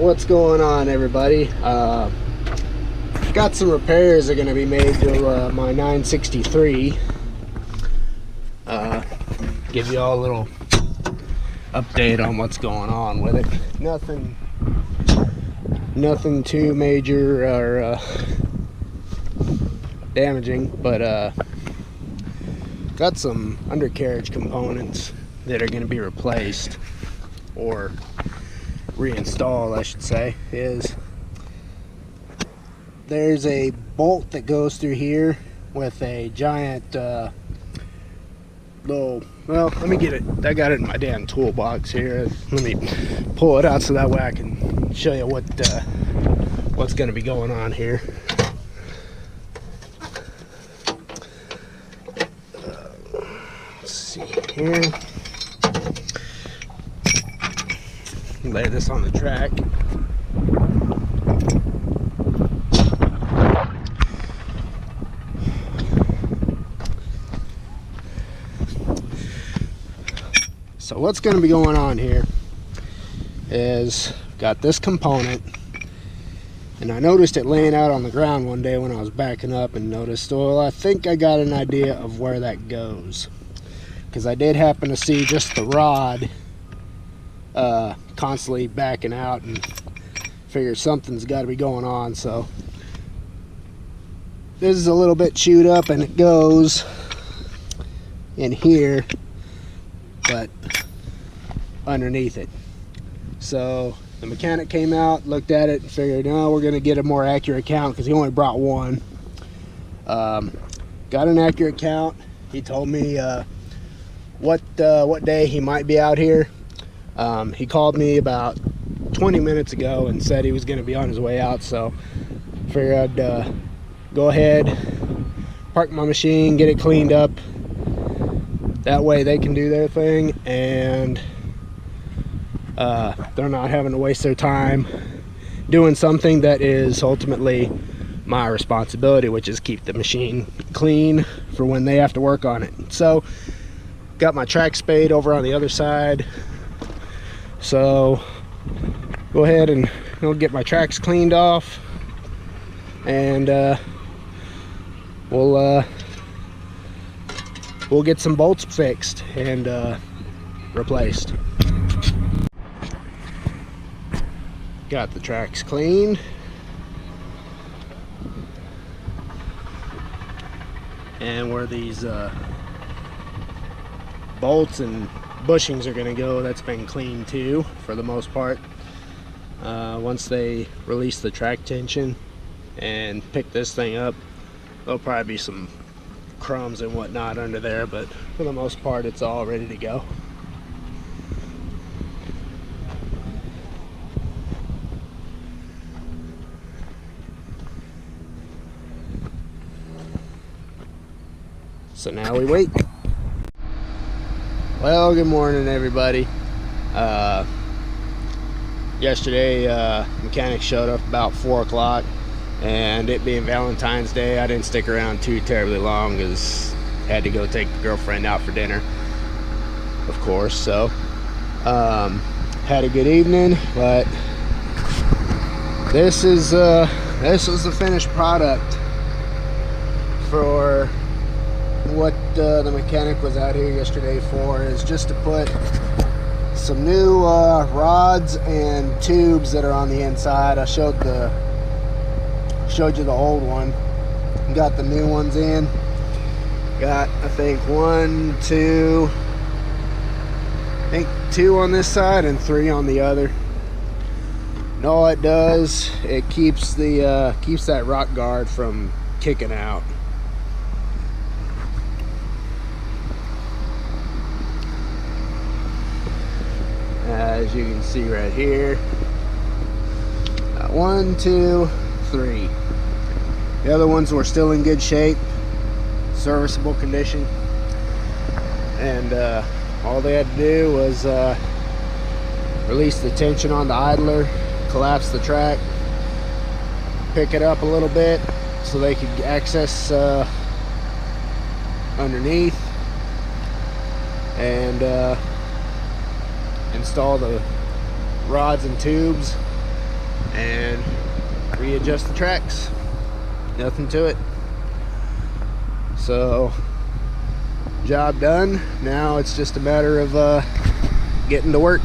What's going on, everybody? Got some repairs that are going to be made to my 963. Give you all a little update on what's going on with it. Nothing too major or damaging, but got some undercarriage components that are going to be replaced or reinstalled, I should say. There's a bolt that goes through here with a giant little, well, let me get it. I got it in my damn toolbox here. Let me pull it out so that way I can show you what's going to be going on here. Let's see here. Lay this on the track. So what's going to be going on here is got this component, and I noticed it laying out on the ground one day when I was backing up, and noticed, well, I think I got an idea of where that goes, because I did happen to see just the rod constantly backing out, and figured something's got to be going on. So this is a little bit chewed up, and it goes in here, but underneath it. So the mechanic came out, looked at it, and figured, no, we're going to get a more accurate count, because he only brought one. Got an accurate count. He told me what day he might be out here. He called me about 20 minutes ago and said he was going to be on his way out, so figured I'd go ahead, park my machine, get it cleaned up. That way they can do their thing, and they're not having to waste their time doing something that is ultimately my responsibility, which is keep the machine clean for when they have to work on it. So got my track spade over on the other side, so go ahead and get my tracks cleaned off, and we'll get some bolts fixed and replaced. Got the tracks cleaned, and where these bolts and bushings are going to go, that's been cleaned too for the most part. Once they release the track tension and pick this thing up, there'll probably be some crumbs and whatnot under there, but for the most part it's all ready to go. So now we wait. Well, good morning, everybody. Yesterday mechanic showed up about 4 o'clock, and it being Valentine's Day, I didn't stick around too terribly long, because I had to go take the girlfriend out for dinner, of course. So had a good evening, but this was the finished product for what the mechanic was out here yesterday for, is just to put some new rods and tubes that are on the inside. I showed you the old one, got the new ones in. Got, I think, 2 on this side and 3 on the other. And all it does, it keeps that rock guard from kicking out. As you can see right here, 1, 2, 3. The other ones were still in good shape, serviceable condition, and all they had to do was release the tension on the idler, collapse the track, pick it up a little bit so they could access underneath, and install the rods and tubes, and readjust the tracks. Nothing to it. So, job done. Now it's just a matter of getting to work.